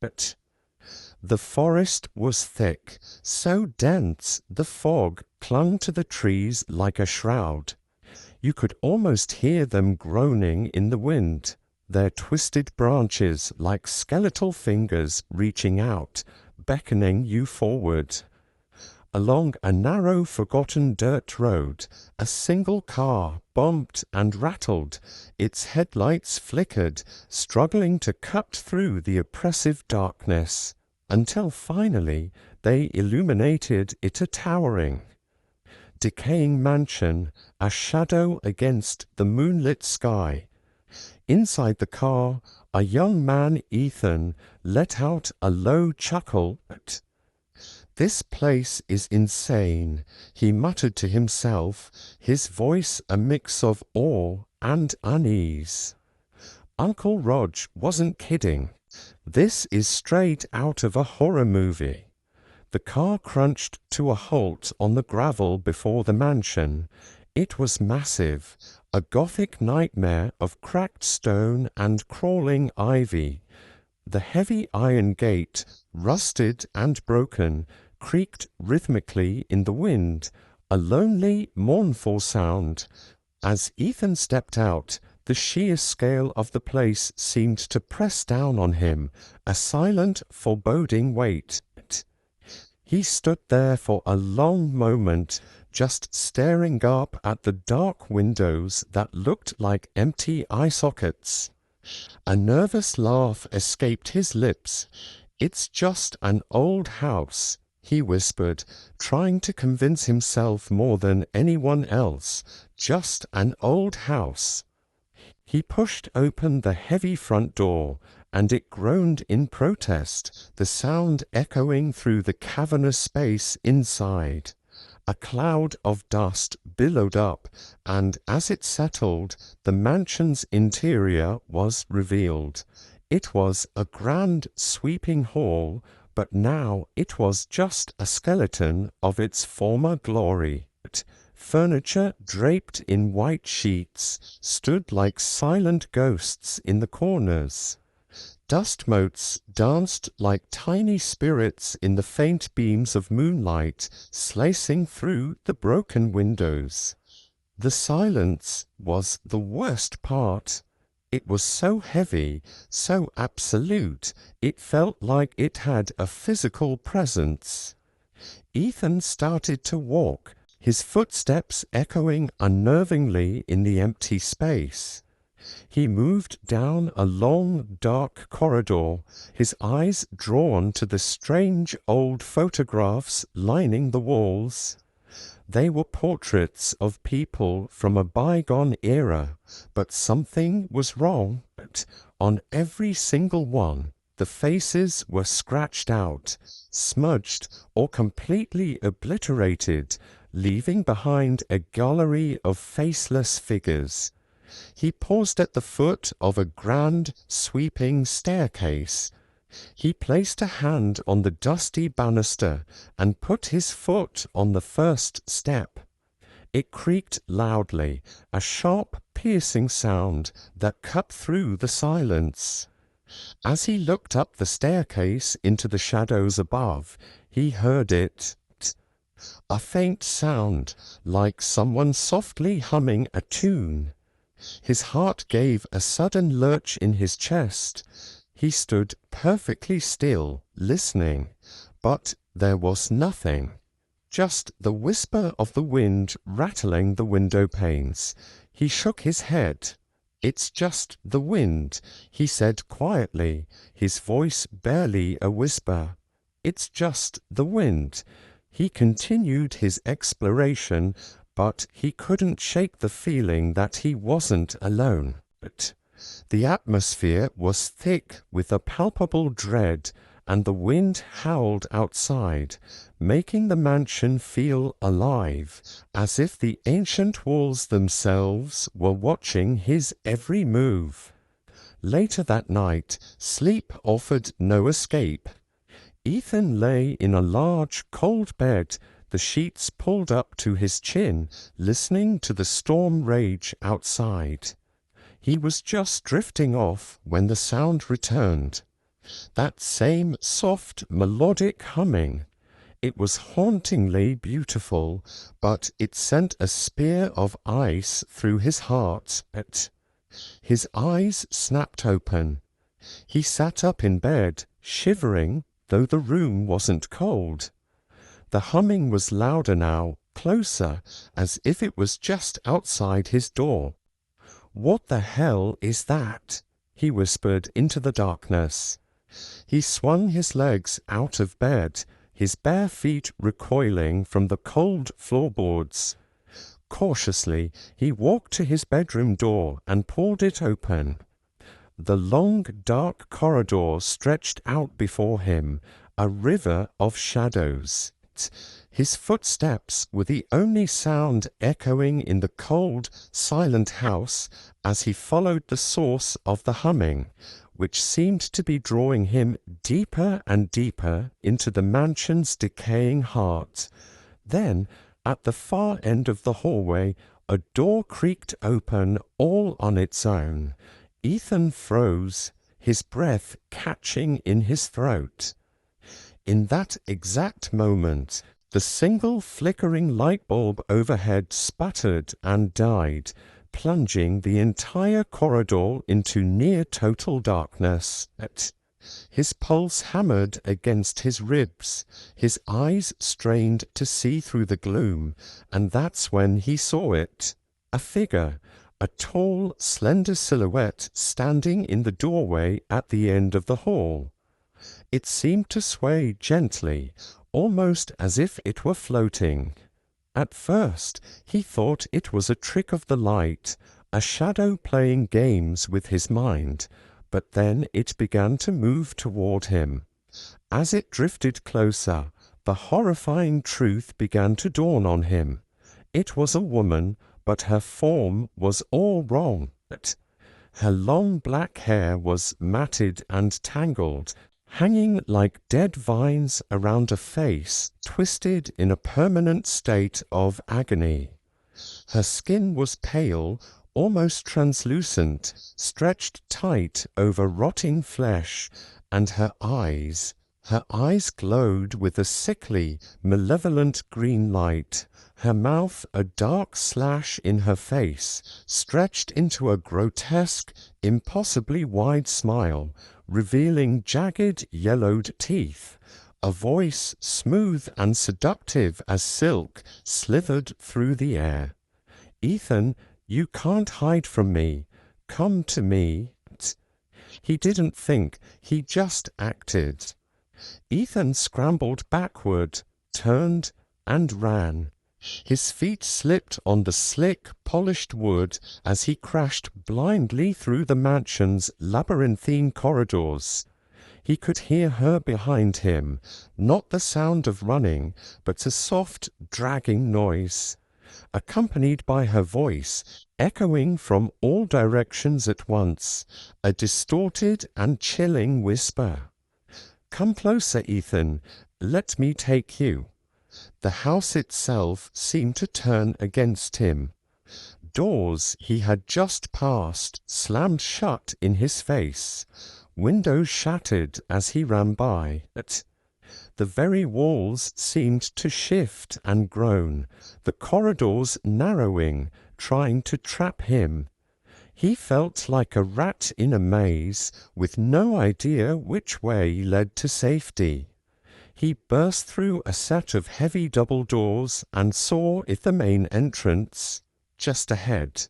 But the forest was thick, so dense the fog clung to the trees like a shroud. You could almost hear them groaning in the wind, their twisted branches like skeletal fingers reaching out, beckoning you forward. Along a narrow, forgotten dirt road, a single car bumped and rattled. Its headlights flickered, struggling to cut through the oppressive darkness, until finally they illuminated it, a towering, decaying mansion, a shadow against the moonlit sky. Inside the car, a young man, Eathan, let out a low chuckle. "This place is insane," he muttered to himself, his voice a mix of awe and unease. Uncle Rog wasn't kidding. This is straight out of a horror movie. The car crunched to a halt on the gravel before the mansion. It was massive, a gothic nightmare of cracked stone and crawling ivy. The heavy iron gate, rusted and broken, creaked rhythmically in the wind, a lonely, mournful sound. As Eathan stepped out, the sheer scale of the place seemed to press down on him, a silent, foreboding weight. He stood there for a long moment, just staring up at the dark windows that looked like empty eye sockets. A nervous laugh escaped his lips. "It's just an old house," he whispered, trying to convince himself more than anyone else. "Just an old house." He pushed open the heavy front door, and it groaned in protest, the sound echoing through the cavernous space inside. A cloud of dust billowed up, and as it settled, the mansion's interior was revealed. It was a grand, sweeping hall, but now it was just a skeleton of its former glory. Furniture draped in white sheets stood like silent ghosts in the corners. Dust motes danced like tiny spirits in the faint beams of moonlight slicing through the broken windows. The silence was the worst part. It was so heavy, so absolute, it felt like it had a physical presence. Eathan started to walk, his footsteps echoing unnervingly in the empty space. He moved down a long, dark corridor, his eyes drawn to the strange old photographs lining the walls. They were portraits of people from a bygone era, but something was wrong. On every single one, the faces were scratched out, smudged, or completely obliterated, leaving behind a gallery of faceless figures. He paused at the foot of a grand, sweeping staircase. He placed a hand on the dusty banister and put his foot on the first step. It creaked loudly, a sharp, piercing sound that cut through the silence. As he looked up the staircase into the shadows above, he heard it. A faint sound, like someone softly humming a tune. His heart gave a sudden lurch in his chest. He stood perfectly still, listening, but there was nothing. Just the whisper of the wind rattling the window panes. He shook his head. "It's just the wind," he said quietly, his voice barely a whisper. "It's just the wind." He continued his exploration, but he couldn't shake the feeling that he wasn't alone. But the atmosphere was thick with a palpable dread, and the wind howled outside, making the mansion feel alive, as if the ancient walls themselves were watching his every move. Later that night, sleep offered no escape. Eathan lay in a large, cold bed, the sheets pulled up to his chin, listening to the storm rage outside. He was just drifting off when the sound returned. That same soft, melodic humming. It was hauntingly beautiful, but it sent a spear of ice through his heart. His eyes snapped open. He sat up in bed, shivering, though the room wasn't cold. The humming was louder now, closer, as if it was just outside his door. "What the hell is that?" he whispered into the darkness. He swung his legs out of bed, his bare feet recoiling from the cold floorboards. Cautiously, he walked to his bedroom door and pulled it open. The long, dark corridor stretched out before him, a river of shadows. His footsteps were the only sound echoing in the cold, silent house as he followed the source of the humming, which seemed to be drawing him deeper and deeper into the mansion's decaying heart. Then, at the far end of the hallway, a door creaked open all on its own. Eathan froze, his breath catching in his throat. In that exact moment, the single flickering light bulb overhead sputtered and died, plunging the entire corridor into near-total darkness. His pulse hammered against his ribs, his eyes strained to see through the gloom, and that's when he saw it. A figure, a tall, slender silhouette standing in the doorway at the end of the hall. It seemed to sway gently, almost as if it were floating. At first he thought it was a trick of the light, a shadow playing games with his mind, but then it began to move toward him. As it drifted closer, the horrifying truth began to dawn on him. It was a woman, but her form was all wrong. Her long black hair was matted and tangled, hanging like dead vines around a face twisted in a permanent state of agony. Her skin was pale, almost translucent, stretched tight over rotting flesh, and her eyes glowed with a sickly, malevolent green light. Her mouth, a dark slash in her face, stretched into a grotesque, impossibly wide smile, revealing jagged, yellowed teeth. A voice, smooth and seductive as silk, slithered through the air. "Eathan, you can't hide from me. Come to me." He didn't think, he just acted. Eathan scrambled backward, turned, and ran. His feet slipped on the slick, polished wood as he crashed blindly through the mansion's labyrinthine corridors. He could hear her behind him, not the sound of running, but a soft, dragging noise, accompanied by her voice, echoing from all directions at once, a distorted and chilling whisper. "Come closer, Eathan. Let me take you." The house itself seemed to turn against him. Doors he had just passed slammed shut in his face. Windows shattered as he ran by. The very walls seemed to shift and groan, the corridors narrowing, trying to trap him. He felt like a rat in a maze, with no idea which way led to safety. He burst through a set of heavy double doors and saw the main entrance just ahead.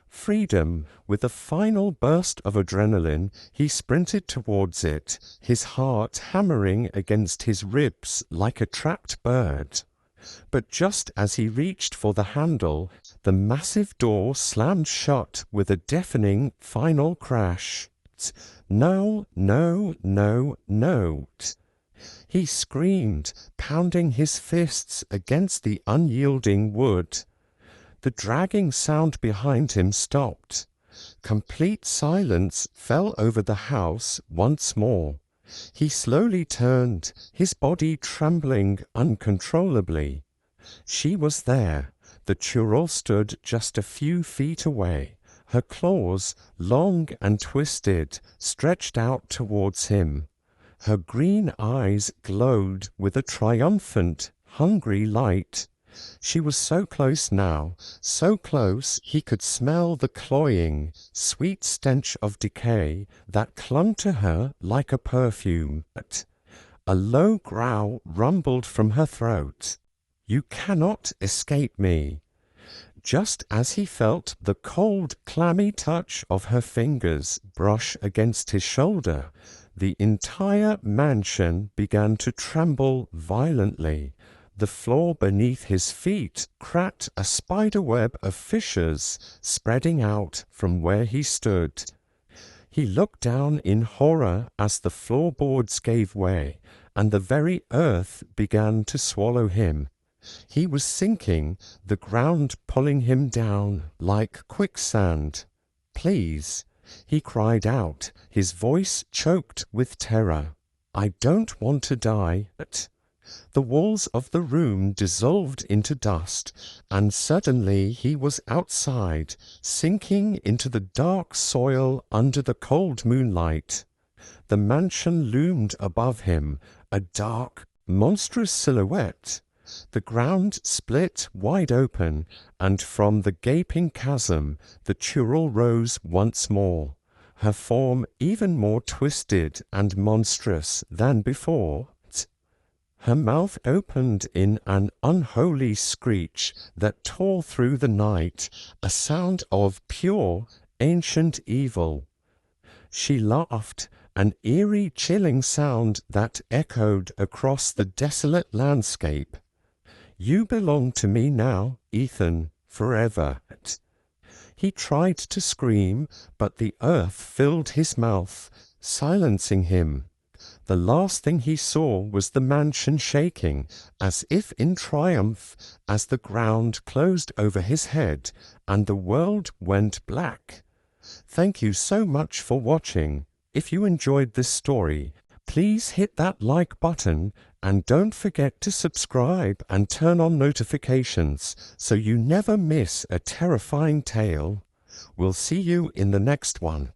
Freedom! With a final burst of adrenaline, he sprinted towards it, his heart hammering against his ribs like a trapped bird. But just as he reached for the handle, the massive door slammed shut with a deafening final crash. "No, no, no, no!" He screamed, pounding his fists against the unyielding wood. The dragging sound behind him stopped. Complete silence fell over the house once more. He slowly turned, his body trembling uncontrollably. She was there. The churl stood just a few feet away, Her claws, long and twisted, stretched out towards him. Her green eyes glowed with a triumphant, hungry light. She was so close now, so close he could smell the cloying, sweet stench of decay that clung to her like a perfume. A low growl rumbled from her throat. "You cannot escape me." Just as he felt the cold, clammy touch of her fingers brush against his shoulder, the entire mansion began to tremble violently. The floor beneath his feet cracked a spiderweb of fissures spreading out from where he stood. He looked down in horror as the floorboards gave way, and the very earth began to swallow him. He was sinking, the ground pulling him down like quicksand. "Please," he cried out, his voice choked with terror. "I don't want to die." The walls of the room dissolved into dust, and suddenly he was outside, sinking into the dark soil under the cold moonlight. The mansion loomed above him, a dark, monstrous silhouette. The ground split wide open, and from the gaping chasm the Churl rose once more, her form even more twisted and monstrous than before. Her mouth opened in an unholy screech that tore through the night, a sound of pure, ancient evil. She laughed, an eerie, chilling sound that echoed across the desolate landscape. "You belong to me now, Eathan, forever." He tried to scream, but the earth filled his mouth, silencing him. The last thing he saw was the mansion shaking, as if in triumph, as the ground closed over his head and the world went black. Thank you so much for watching. If you enjoyed this story, please hit that like button and don't forget to subscribe and turn on notifications so you never miss a terrifying tale. We'll see you in the next one.